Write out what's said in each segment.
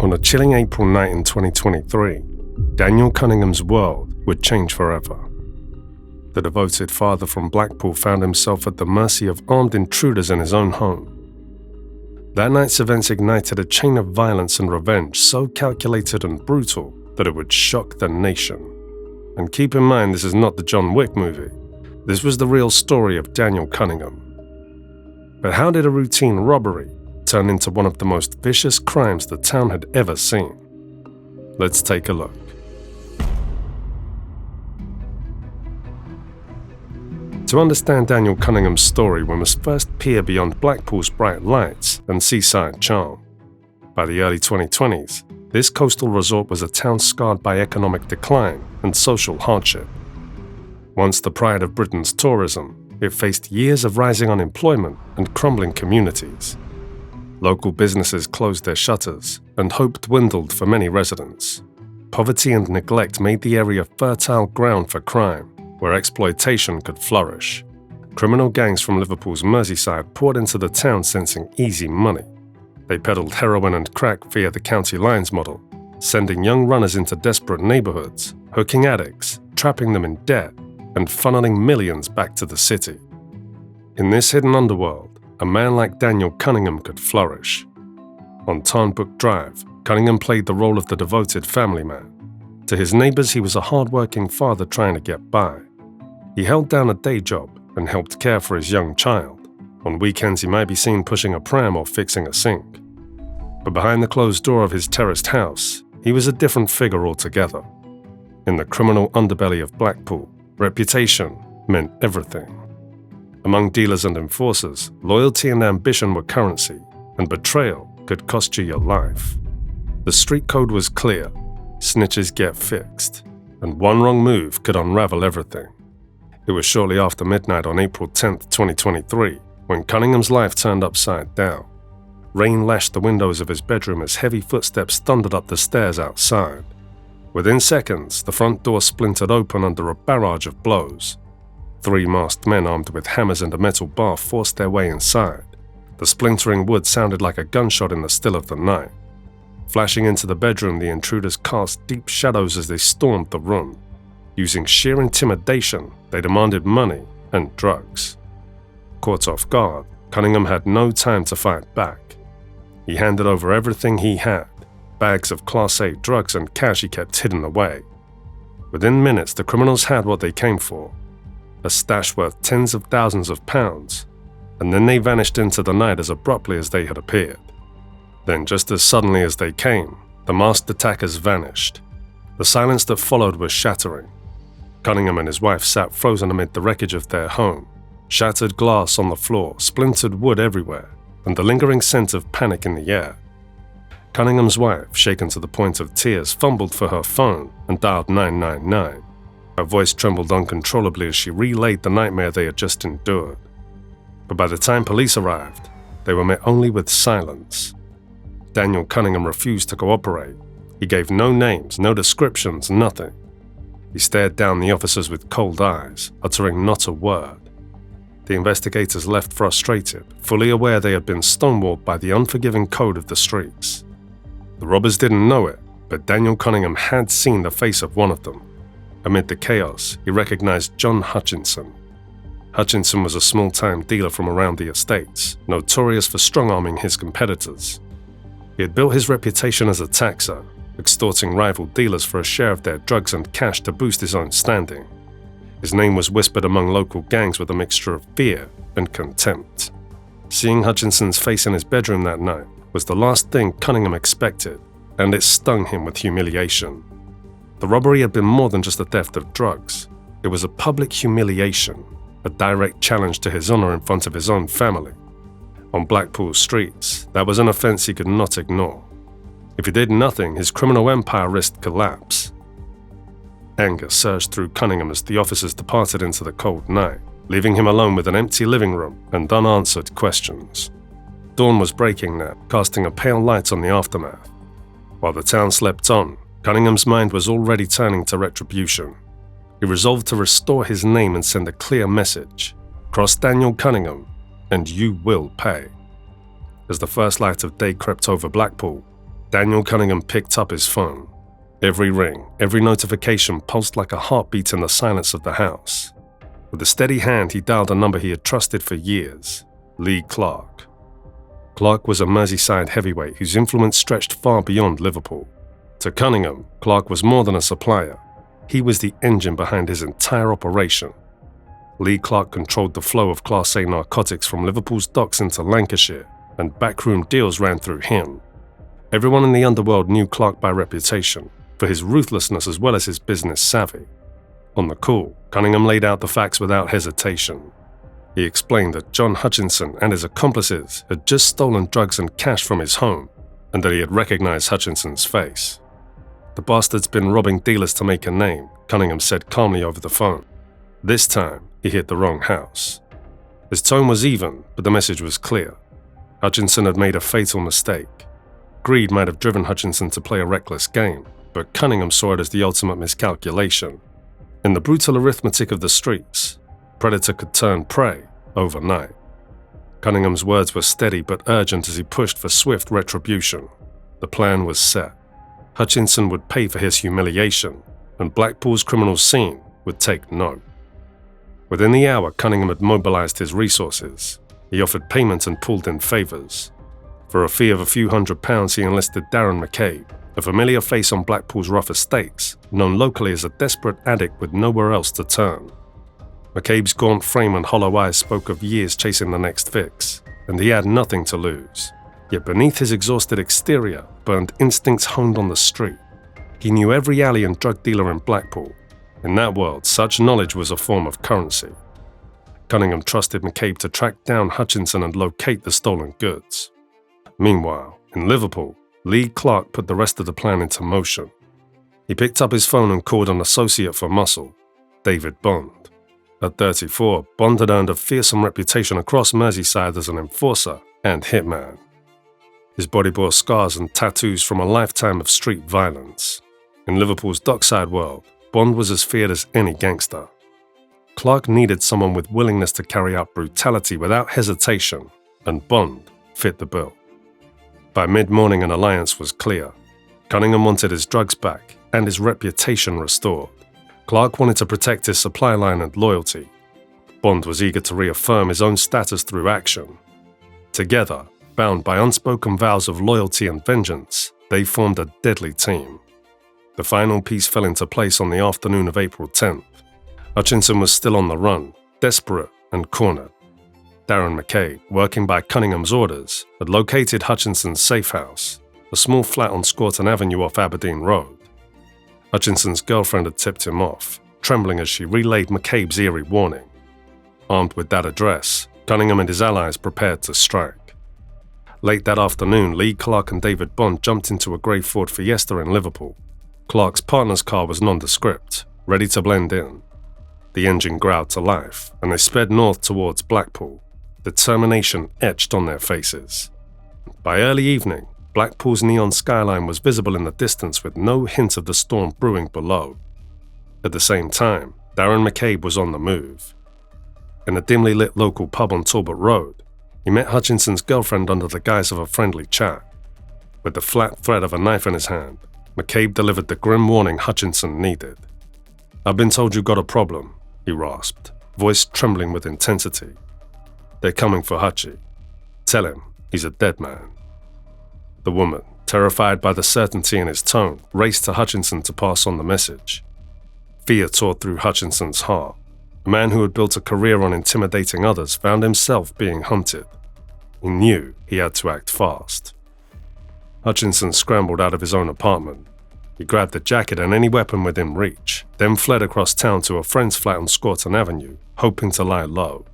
On a chilling April night in 2023, Daniel Cunningham's world would change forever. The devoted father from Blackpool found himself at the mercy of armed intruders in his own home. That night's events ignited a chain of violence and revenge so calculated and brutal that it would shock the nation. And keep in mind, this is not the John Wick movie. This was the real story of Daniel Cunningham. But how did a routine robbery turn into one of the most vicious crimes the town had ever seen? Let's take a look. To understand Daniel Cunningham's story, we must first peer beyond Blackpool's bright lights and seaside charm. By the early 2020s, this coastal resort was a town scarred by economic decline and social hardship. Once the pride of Britain's tourism, it faced years of rising unemployment and crumbling communities. Local businesses closed their shutters, and hope dwindled for many residents. Poverty and neglect made the area fertile ground for crime, where exploitation could flourish. Criminal gangs from Liverpool's Merseyside poured into the town sensing easy money. They peddled heroin and crack via the county lines model, sending young runners into desperate neighborhoods, hooking addicts, trapping them in debt, and funneling millions back to the city. In this hidden underworld, a man like Daniel Cunningham could flourish. On Tarnbrook Drive, Cunningham played the role of the devoted family man. To his neighbors, he was a hard-working father trying to get by. He held down a day job and helped care for his young child. On weekends, he might be seen pushing a pram or fixing a sink. But behind the closed door of his terraced house, he was a different figure altogether. In the criminal underbelly of Blackpool, reputation meant everything. Among dealers and enforcers, loyalty and ambition were currency, and betrayal could cost you your life. The street code was clear: snitches get fixed, and one wrong move could unravel everything. It was shortly after midnight on April 10, 2023, when Cunningham's life turned upside down. Rain lashed the windows of his bedroom as heavy footsteps thundered up the stairs outside. Within seconds, the front door splintered open under a barrage of blows. 3 masked men armed with hammers and a metal bar forced their way inside. The splintering wood sounded like a gunshot in the still of the night. Flashing into the bedroom, the intruders cast deep shadows as they stormed the room. Using sheer intimidation, they demanded money and drugs. Caught off guard, Cunningham had no time to fight back. He handed over everything he had, bags of Class A drugs and cash he kept hidden away. Within minutes, the criminals had what they came for, a stash worth tens of thousands of pounds, and then they vanished into the night as abruptly as they had appeared. Then, just as suddenly as they came, the masked attackers vanished. The silence that followed was shattering. Cunningham and his wife sat frozen amid the wreckage of their home, shattered glass on the floor, splintered wood everywhere, and the lingering scent of panic in the air. Cunningham's wife, shaken to the point of tears, fumbled for her phone and dialed 999. Her voice trembled uncontrollably as she relayed the nightmare they had just endured. But by the time police arrived, they were met only with silence. Daniel Cunningham refused to cooperate. He gave no names, no descriptions, nothing. He stared down the officers with cold eyes, uttering not a word. The investigators left frustrated, fully aware they had been stonewalled by the unforgiving code of the streets. The robbers didn't know it, but Daniel Cunningham had seen the face of one of them. Amid the chaos, he recognized John Hutchinson. Hutchinson was a small-time dealer from around the estates, notorious for strong-arming his competitors. He had built his reputation as a taxer, extorting rival dealers for a share of their drugs and cash to boost his own standing. His name was whispered among local gangs with a mixture of fear and contempt. Seeing Hutchinson's face in his bedroom that night was the last thing Cunningham expected, and it stung him with humiliation. The robbery had been more than just a theft of drugs. It was a public humiliation, a direct challenge to his honor in front of his own family. On Blackpool streets, that was an offense he could not ignore. If he did nothing, his criminal empire risked collapse. Anger surged through Cunningham as the officers departed into the cold night, leaving him alone with an empty living room and unanswered questions. Dawn was breaking now, casting a pale light on the aftermath. While the town slept on, Cunningham's mind was already turning to Retribution. He resolved to restore his name and send a clear message: cross Daniel Cunningham, and you will pay. As the first light of day crept over Blackpool, Daniel Cunningham picked up his phone. Every ring, every notification pulsed like a heartbeat in the silence of the house. With a steady hand, he dialed a number he had trusted for years, Lee Clark. Clark was a Merseyside heavyweight whose influence stretched far beyond Liverpool. To Cunningham, Clark was more than a supplier. He was the engine behind his entire operation. Lee Clark controlled the flow of Class A narcotics from Liverpool's docks into Lancashire, and backroom deals ran through him. Everyone in the underworld knew Clark by reputation, for his ruthlessness as well as his business savvy. On the call, Cunningham laid out the facts without hesitation. He explained that John Hutchinson and his accomplices had just stolen drugs and cash from his home, and that he had recognized Hutchinson's face. "The bastard's been robbing dealers to make a name," Cunningham said calmly over the phone. This time, he hit the wrong house. His tone was even, but the message was clear. Hutchinson had made a fatal mistake. Greed might have driven Hutchinson to play a reckless game, but Cunningham saw it as the ultimate miscalculation. In the brutal arithmetic of the streets, predator could turn prey overnight. Cunningham's words were steady but urgent as he pushed for swift retribution. The plan was set. Hutchinson would pay for his humiliation, and Blackpool's criminal scene would take note. Within the hour, Cunningham had mobilized his resources. He offered payment and pulled in favors. For a fee of a few £100s, he enlisted Darren McCabe, a familiar face on Blackpool's rough estates, known locally as a desperate addict with nowhere else to turn. McCabe's gaunt frame and hollow eyes spoke of years chasing the next fix, and he had nothing to lose. Yet beneath his exhausted exterior burned instincts honed on the street. He knew every alley and drug dealer in Blackpool. In that world, such knowledge was a form of currency. Cunningham trusted McCabe to track down Hutchinson and locate the stolen goods. Meanwhile, in Liverpool, Lee Clark put the rest of the plan into motion. He picked up his phone and called an associate for muscle, David Bond. At 34, Bond had earned a fearsome reputation across Merseyside as an enforcer and hitman. His body bore scars and tattoos from a lifetime of street violence. In Liverpool's dockside world, Bond was as feared as any gangster. Clark needed someone with willingness to carry out brutality without hesitation, and Bond fit the bill. By mid-morning, an alliance was clear. Cunningham wanted his drugs back and his reputation restored. Clark wanted to protect his supply line and loyalty. Bond was eager to reaffirm his own status through action. Together, bound by unspoken vows of loyalty and vengeance, they formed a deadly team. The final piece fell into place on the afternoon of April 10th. Hutchinson was still on the run, desperate and cornered. Darren McCabe, working by Cunningham's orders, had located Hutchinson's safe house, a small flat on Scorton Avenue off Aberdeen Road. Hutchinson's girlfriend had tipped him off, trembling as she relayed McCabe's eerie warning. Armed with that address, Cunningham and his allies prepared to strike. Late that afternoon, Lee Clark and David Bond jumped into a grey Ford Fiesta in Liverpool. Clark's partner's car was nondescript, ready to blend in. The engine growled to life, and they sped north towards Blackpool, determination etched on their faces. By early evening, Blackpool's neon skyline was visible in the distance with no hint of the storm brewing below. At the same time, Darren McCabe was on the move. In a dimly lit local pub on Talbot Road, he met Hutchinson's girlfriend under the guise of a friendly chat. With the flat threat of a knife in his hand, McCabe delivered the grim warning Hutchinson needed. "I've been told you got a problem," he rasped, voice trembling with intensity. "They're coming for Hutchie. Tell him he's a dead man." The woman, terrified by the certainty in his tone, raced to Hutchinson to pass on the message. Fear tore through Hutchinson's heart. A man who had built a career on intimidating others found himself being hunted. He knew he had to act fast. Hutchinson scrambled out of his own apartment. He grabbed a jacket and any weapon within reach, then fled across town to a friend's flat on Scorton Avenue, hoping to lie low.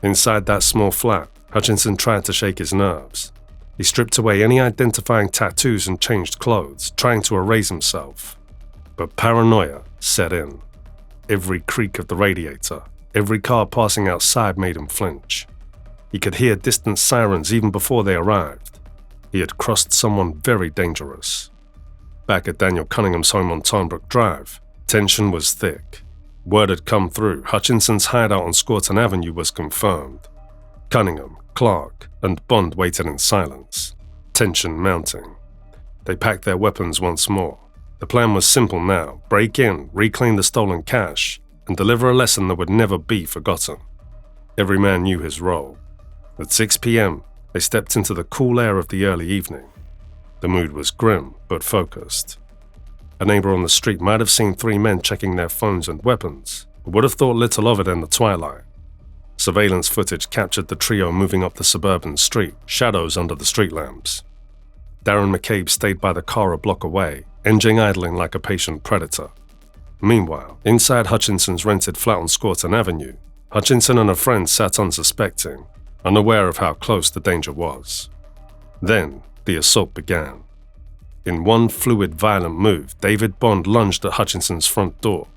Inside that small flat, Hutchinson tried to shake his nerves. He stripped away any identifying tattoos and changed clothes, trying to erase himself. But paranoia set in. Every creak of the radiator, every car passing outside made him flinch. He could hear distant sirens even before they arrived. He had crossed someone very dangerous. Back at Daniel Cunningham's home on Tarnbrook Drive, tension was thick. Word had come through. Hutchinson's hideout on Scorton Avenue was confirmed. Cunningham, Clark, and Bond waited in silence, tension mounting. They packed their weapons once more. The plan was simple now: break in, reclaim the stolen cash, and deliver a lesson that would never be forgotten. Every man knew his role. At 6 p.m., they stepped into the cool air of the early evening. The mood was grim, but focused. A neighbor on the street might have seen 3 men checking their phones and weapons, but would have thought little of it in the twilight. Surveillance footage captured the trio moving up the suburban street, shadows under the street lamps. Darren McCabe stayed by the car a block away, engine idling like a patient predator. Meanwhile, inside Hutchinson's rented flat on Scorton Avenue, Hutchinson and a friend sat unsuspecting, unaware of how close the danger was. Then, the assault began. In one fluid, violent move, David Bond lunged at Hutchinson's front door.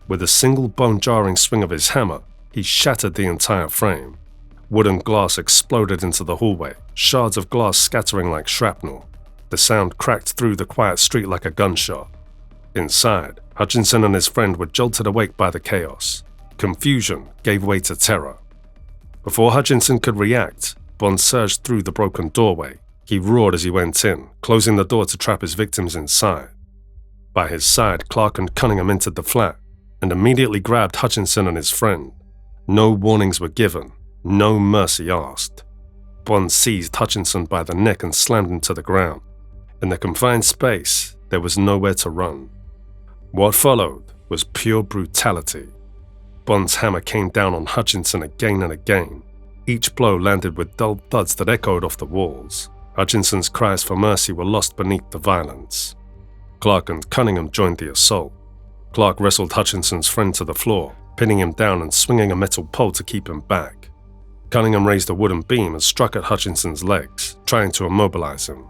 With a single bone-jarring swing of his hammer, he shattered the entire frame. Wood and glass exploded into the hallway, shards of glass scattering like shrapnel. The sound cracked through the quiet street like a gunshot. Inside, Hutchinson and his friend were jolted awake by the chaos. Confusion gave way to terror. Before Hutchinson could react, Bond surged through the broken doorway. He roared as he went in, closing the door to trap his victims inside. By his side, Clark and Cunningham entered the flat and immediately grabbed Hutchinson and his friend. No warnings were given, no mercy asked. Bond seized Hutchinson by the neck and slammed him to the ground. In the confined space, there was nowhere to run. What followed was pure brutality. Bond's hammer came down on Hutchinson again and again. Each blow landed with dull thuds that echoed off the walls. Hutchinson's cries for mercy were lost beneath the violence. Clark and Cunningham joined the assault. Clark wrestled Hutchinson's friend to the floor, pinning him down and swinging a metal pole to keep him back. Cunningham raised a wooden beam and struck at Hutchinson's legs, trying to immobilize him.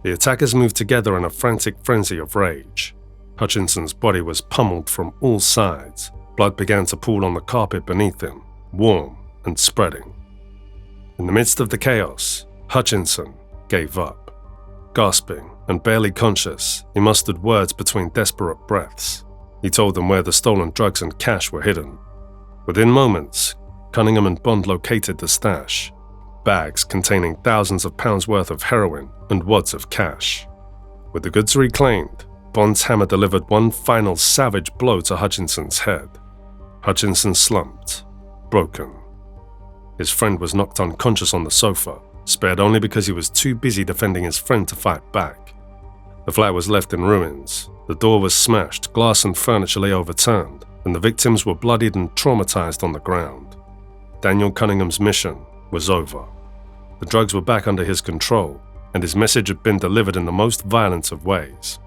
The attackers moved together in a frantic frenzy of rage. Hutchinson's body was pummeled from all sides. Blood began to pool on the carpet beneath him, warm and spreading. In the midst of the chaos, Hutchinson gave up. Gasping and barely conscious, he mustered words between desperate breaths. He told them where the stolen drugs and cash were hidden. Within moments, Cunningham and Bond located the stash, bags containing thousands of pounds worth of heroin and wads of cash. With the goods reclaimed, Bond's hammer delivered one final savage blow to Hutchinson's head. Hutchinson slumped, broken. His friend was knocked unconscious on the sofa, spared only because he was too busy defending his friend to fight back. The flat was left in ruins. The door was smashed, glass and furniture lay overturned, and the victims were bloodied and traumatized on the ground. Daniel Cunningham's mission was over. The drugs were back under his control, and his message had been delivered in the most violent of ways.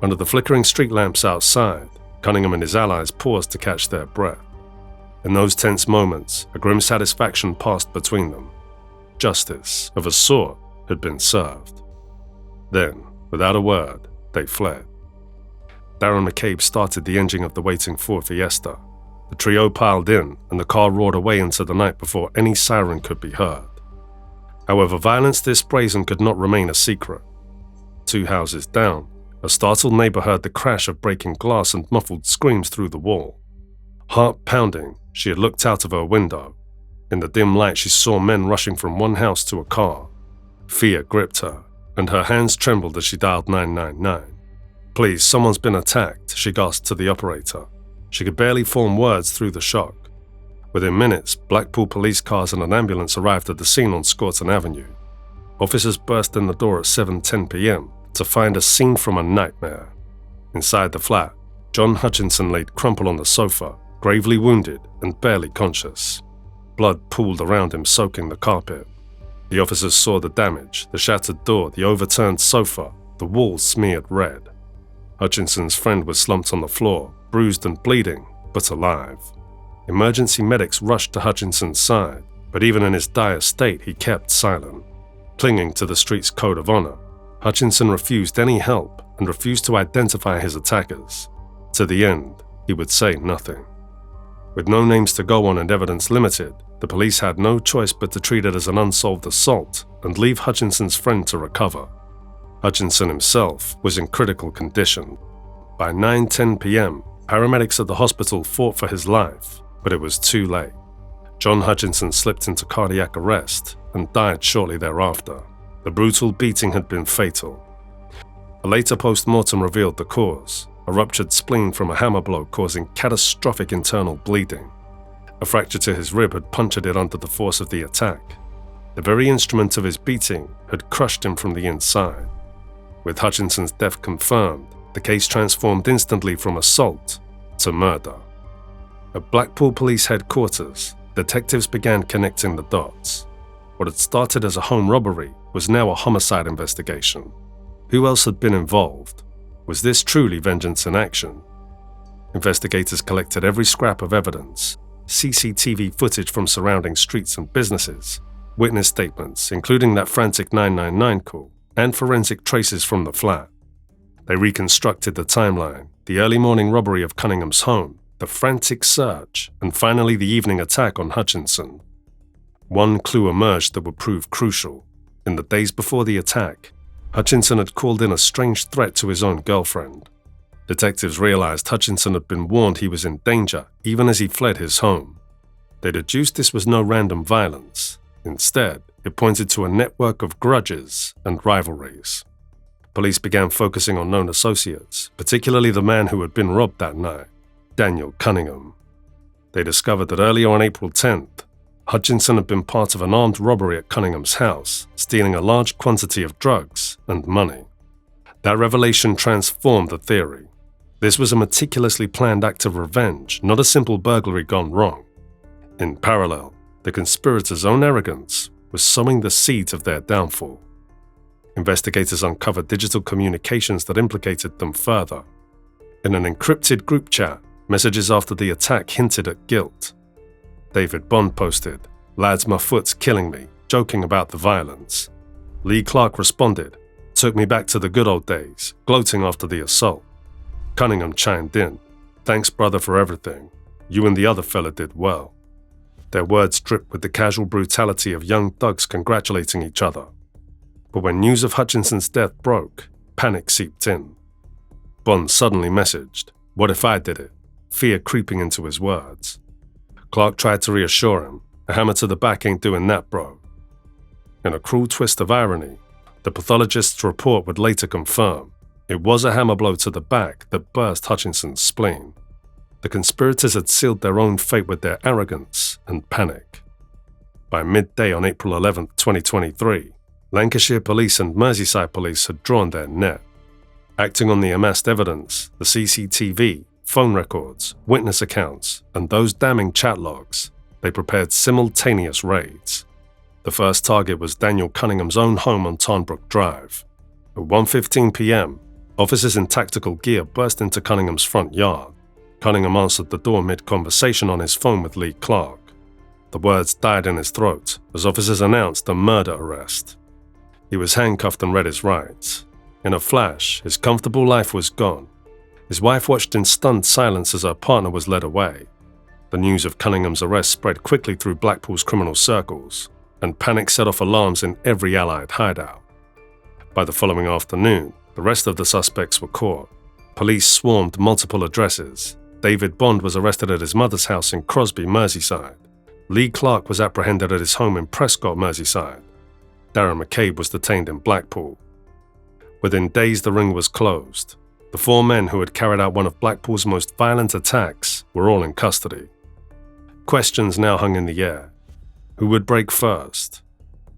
Under the flickering street lamps outside, Cunningham and his allies paused to catch their breath. In those tense moments, a grim satisfaction passed between them. Justice, of a sort, had been served. Then, without a word, they fled. Darren McCabe started the engine of the waiting Ford Fiesta. The trio piled in, and the car roared away into the night before any siren could be heard. However, violence this brazen could not remain a secret. 2 houses down, a startled neighbor heard the crash of breaking glass and muffled screams through the wall. Heart pounding, she had looked out of her window. In the dim light, she saw men rushing from one house to a car. Fear gripped her, and her hands trembled as she dialed 999. "Please, someone's been attacked," she gasped to the operator. She could barely form words through the shock. Within minutes, Blackpool police cars and an ambulance arrived at the scene on Scorton Avenue. Officers burst in the door at 7:10 p.m. to find a scene from a nightmare. Inside the flat, John Hutchinson laid crumpled on the sofa, gravely wounded and barely conscious. Blood pooled around him, soaking the carpet. The officers saw the damage, the shattered door, the overturned sofa, the walls smeared red. Hutchinson's friend was slumped on the floor, bruised and bleeding, but alive. Emergency medics rushed to Hutchinson's side, but even in his dire state, he kept silent. Clinging to the street's code of honor, Hutchinson refused any help and refused to identify his attackers. To the end, he would say nothing. With no names to go on and evidence limited, the police had no choice but to treat it as an unsolved assault and leave Hutchinson's friend to recover. Hutchinson himself was in critical condition. By 9:10 p.m., paramedics at the hospital fought for his life, but it was too late. John Hutchinson slipped into cardiac arrest and died shortly thereafter. The brutal beating had been fatal. A later post-mortem revealed the cause, a ruptured spleen from a hammer blow causing catastrophic internal bleeding. A fracture to his rib had punctured it under the force of the attack. The very instrument of his beating had crushed him from the inside. With Hutchinson's death confirmed, the case transformed instantly from assault to murder. At Blackpool Police Headquarters, detectives began connecting the dots. What had started as a home robbery was now a homicide investigation. Who else had been involved? Was this truly vengeance in action? Investigators collected every scrap of evidence, CCTV footage from surrounding streets and businesses, witness statements, including that frantic 999 call, and forensic traces from the flat. They reconstructed the timeline, the early morning robbery of Cunningham's home, the frantic search, and finally the evening attack on Hutchinson. One clue emerged that would prove crucial. In the days before the attack, Hutchinson had called in a strange threat to his own girlfriend. Detectives realized Hutchinson had been warned he was in danger even as he fled his home. They deduced this was no random violence. Instead, it pointed to a network of grudges and rivalries. Police began focusing on known associates, particularly the man who had been robbed that night, Daniel Cunningham. They discovered that earlier on April 10th, Hutchinson had been part of an armed robbery at Cunningham's house, stealing a large quantity of drugs and money. That revelation transformed the theory. This was a meticulously planned act of revenge, not a simple burglary gone wrong. In parallel, the conspirators' own arrogance was sowing the seeds of their downfall. Investigators uncovered digital communications that implicated them further. In an encrypted group chat, messages after the attack hinted at guilt. David Bond posted, "Lads, my foot's killing me," joking about the violence. Lee Clark responded, "Took me back to the good old days," gloating after the assault. Cunningham chimed in, "Thanks, brother, for everything. You and the other fella did well." Their words dripped with the casual brutality of young thugs congratulating each other. But when news of Hutchinson's death broke, panic seeped in. Bond suddenly messaged, "What if I did it?" Fear creeping into his words. Clark tried to reassure him, "A hammer to the back ain't doing that, bro." In a cruel twist of irony, the pathologist's report would later confirm it was a hammer blow to the back that burst Hutchinson's spleen. The conspirators had sealed their own fate with their arrogance and panic. By midday on April 11, 2023, Lancashire Police and Merseyside Police had drawn their net. Acting on the amassed evidence, the CCTV, phone records, witness accounts, and those damning chat logs, they prepared simultaneous raids. The first target was Daniel Cunningham's own home on Tarnbrook Drive. At 1:15 p.m., officers in tactical gear burst into Cunningham's front yard. Cunningham answered the door mid-conversation on his phone with Lee Clark. The words died in his throat as officers announced a murder arrest. He was handcuffed and read his rights. In a flash, his comfortable life was gone. His wife watched in stunned silence as her partner was led away. The news of Cunningham's arrest spread quickly through Blackpool's criminal circles, and panic set off alarms in every Allied hideout. By the following afternoon, the rest of the suspects were caught. Police swarmed multiple addresses. David Bond was arrested at his mother's house in Crosby, Merseyside. Lee Clark was apprehended at his home in Prescott, Merseyside. Darren McCabe was detained in Blackpool. Within days, the ring was closed. The four men who had carried out one of Blackpool's most violent attacks were all in custody. Questions now hung in the air. Who would break first?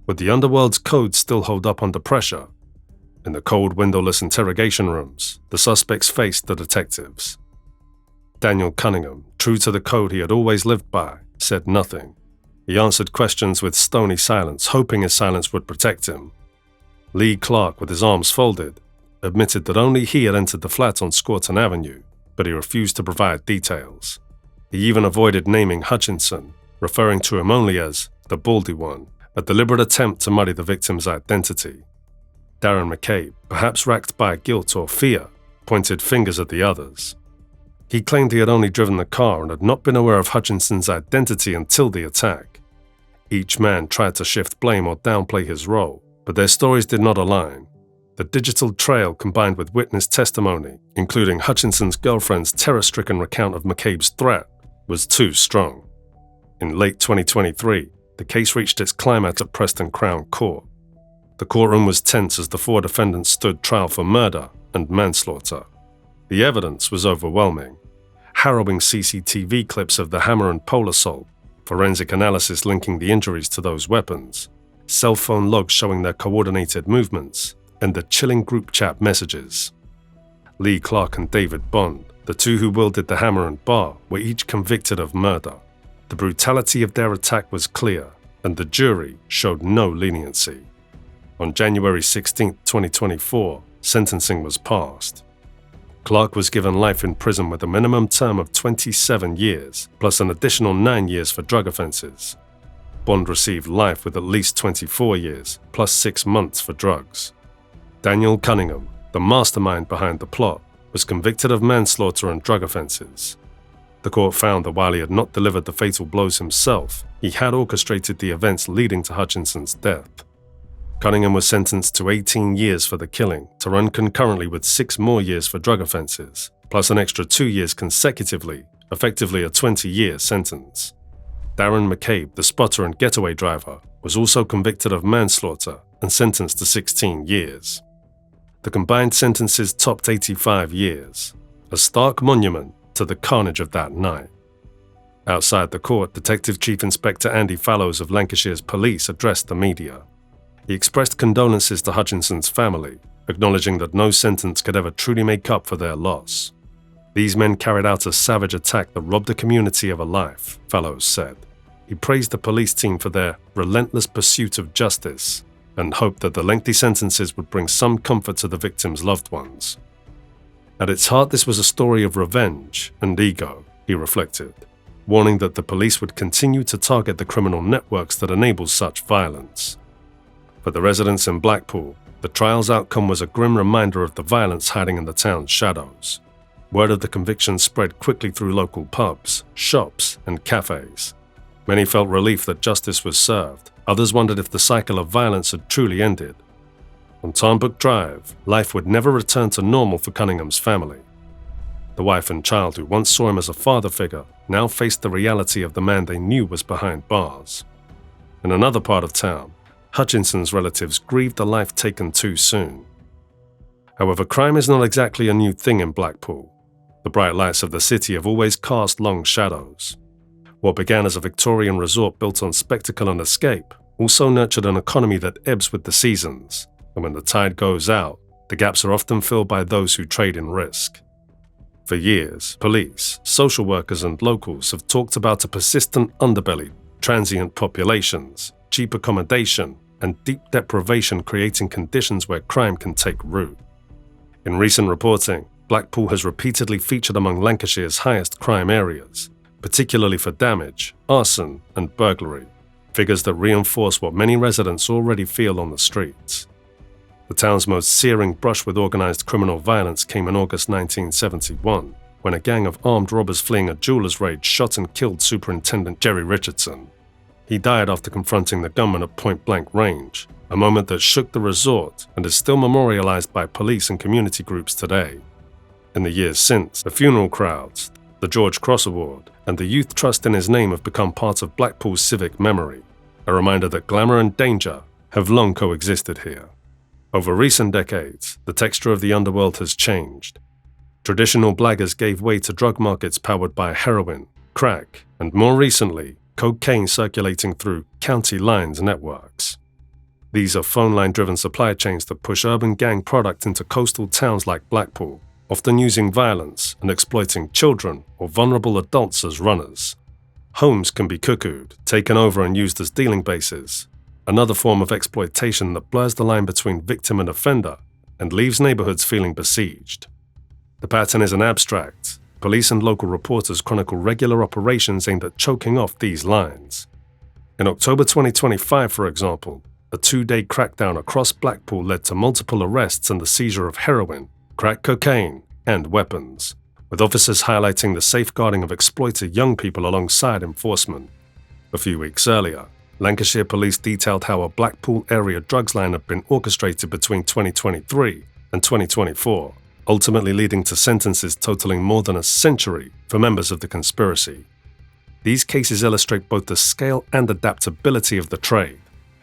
Would the Underworld's code still hold up under pressure? In the cold, windowless interrogation rooms, the suspects faced the detectives. Daniel Cunningham, true to the code he had always lived by, said nothing. He answered questions with stony silence, hoping his silence would protect him. Lee Clark, with his arms folded, admitted that only he had entered the flat on Scorton Avenue, but he refused to provide details. He even avoided naming Hutchinson, referring to him only as the Baldy One, a deliberate attempt to muddy the victim's identity. Darren McCabe, perhaps racked by guilt or fear, pointed fingers at the others. He claimed he had only driven the car and had not been aware of Hutchinson's identity until the attack. Each man tried to shift blame or downplay his role, but their stories did not align. The digital trail combined with witness testimony, including Hutchinson's girlfriend's terror-stricken recount of McCabe's threat, was too strong. In late 2023, the case reached its climax at Preston Crown Court. The courtroom was tense as the four defendants stood trial for murder and manslaughter. The evidence was overwhelming. Harrowing CCTV clips of the hammer and pole assault, forensic analysis linking the injuries to those weapons, cell phone logs showing their coordinated movements, and the chilling group chat messages. Lee Clark and David Bond, the two who wielded the hammer and bar, were each convicted of murder. The brutality of their attack was clear, and the jury showed no leniency. On January 16, 2024, sentencing was passed. Clark was given life in prison with a minimum term of 27 years, plus an additional 9 years for drug offenses. Bond received life with at least 24 years, plus 6 months for drugs. Daniel Cunningham, the mastermind behind the plot, was convicted of manslaughter and drug offenses. The court found that while he had not delivered the fatal blows himself, he had orchestrated the events leading to Hutchinson's death. Cunningham was sentenced to 18 years for the killing, to run concurrently with 6 more years for drug offenses, plus an extra 2 years consecutively, effectively a 20-year sentence. Darren McCabe, the spotter and getaway driver, was also convicted of manslaughter and sentenced to 16 years. The combined sentences topped 85 years, a stark monument to the carnage of that night. Outside the court, Detective Chief Inspector Andy Fallows of Lancashire's police addressed the media. He expressed condolences to Hutchinson's family, acknowledging that no sentence could ever truly make up for their loss. These men carried out a savage attack that robbed the community of a life, Fallows said. He praised the police team for their relentless pursuit of justice and hoped that the lengthy sentences would bring some comfort to the victims' loved ones. At its heart, this was a story of revenge and ego, he reflected, warning that the police would continue to target the criminal networks that enable such violence. For the residents in Blackpool, the trial's outcome was a grim reminder of the violence hiding in the town's shadows. Word of the conviction spread quickly through local pubs, shops, and cafes. Many felt relief that justice was served. Others wondered if the cycle of violence had truly ended. On Tarnbrook Drive, life would never return to normal for Cunningham's family. The wife and child who once saw him as a father figure now faced the reality of the man they knew was behind bars. In another part of town, Hutchinson's relatives grieved a life taken too soon. However, crime is not exactly a new thing in Blackpool. The bright lights of the city have always cast long shadows. What began as a Victorian resort built on spectacle and escape also nurtured an economy that ebbs with the seasons, and when the tide goes out, the gaps are often filled by those who trade in risk. For years, police, social workers, and locals have talked about a persistent underbelly, transient populations, cheap accommodation, and deep deprivation creating conditions where crime can take root. In recent reporting, Blackpool has repeatedly featured among Lancashire's highest crime areas, particularly for damage, arson, and burglary, figures that reinforce what many residents already feel on the streets. The town's most searing brush with organized criminal violence came in August 1971, when a gang of armed robbers fleeing a jeweler's raid shot and killed Superintendent Jerry Richardson. He died after confronting the gunman at point-blank range, a moment that shook the resort and is still memorialized by police and community groups today. In the years since, the funeral crowds, the George Cross Award, and the Youth Trust in his name have become part of Blackpool's civic memory, a reminder that glamour and danger have long coexisted here. Over recent decades, the texture of the underworld has changed. Traditional blaggers gave way to drug markets powered by heroin, crack, and more recently, cocaine circulating through county lines networks. These are phone line-driven supply chains that push urban gang product into coastal towns like Blackpool, often using violence and exploiting children or vulnerable adults as runners. Homes can be cuckooed, taken over and used as dealing bases, another form of exploitation that blurs the line between victim and offender and leaves neighborhoods feeling besieged. The pattern isn't abstract. Police and local reporters chronicle regular operations aimed at choking off these lines. In October 2025, for example, a 2-day crackdown across Blackpool led to multiple arrests and the seizure of heroin, crack cocaine, and weapons, with officers highlighting the safeguarding of exploited young people alongside enforcement. A few weeks earlier, Lancashire Police detailed how a Blackpool area drugs line had been orchestrated between 2023 and 2024, ultimately leading to sentences totaling more than a century for members of the conspiracy. These cases illustrate both the scale and adaptability of the trade,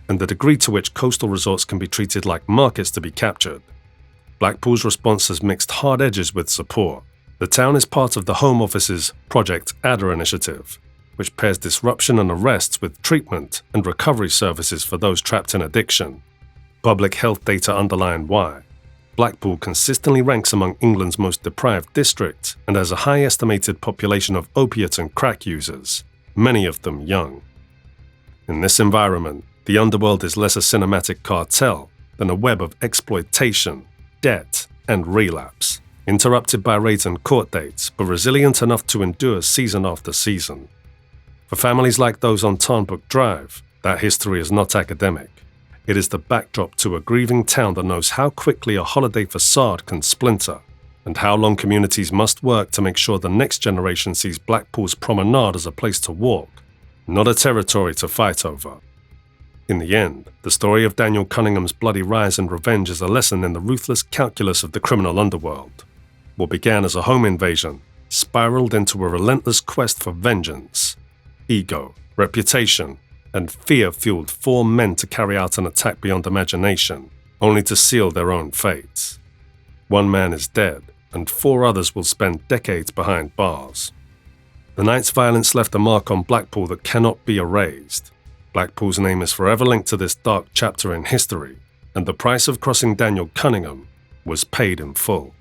and the degree to which coastal resorts can be treated like markets to be captured. Blackpool's response has mixed hard edges with support. The town is part of the Home Office's Project Adder initiative, which pairs disruption and arrests with treatment and recovery services for those trapped in addiction. Public health data underline why Blackpool consistently ranks among England's most deprived districts and has a high estimated population of opiate and crack users, many of them young. In this environment, the Underworld is less a cinematic cartel than a web of exploitation, debt, and relapse, interrupted by raids and court dates, but resilient enough to endure season after season. For families like those on Tarnbrook Drive, that history is not academic. It is the backdrop to a grieving town that knows how quickly a holiday facade can splinter, and how long communities must work to make sure the next generation sees Blackpool's promenade as a place to walk, not a territory to fight over. In the end, the story of Daniel Cunningham's bloody rise and revenge is a lesson in the ruthless calculus of the criminal underworld. What began as a home invasion spiraled into a relentless quest for vengeance. Ego, reputation, and fear fueled 4 men to carry out an attack beyond imagination, only to seal their own fates. 1 man is dead, and 4 others will spend decades behind bars. The night's violence left a mark on Blackpool that cannot be erased. Blackpool's name is forever linked to this dark chapter in history, and the price of crossing Daniel Cunningham was paid in full.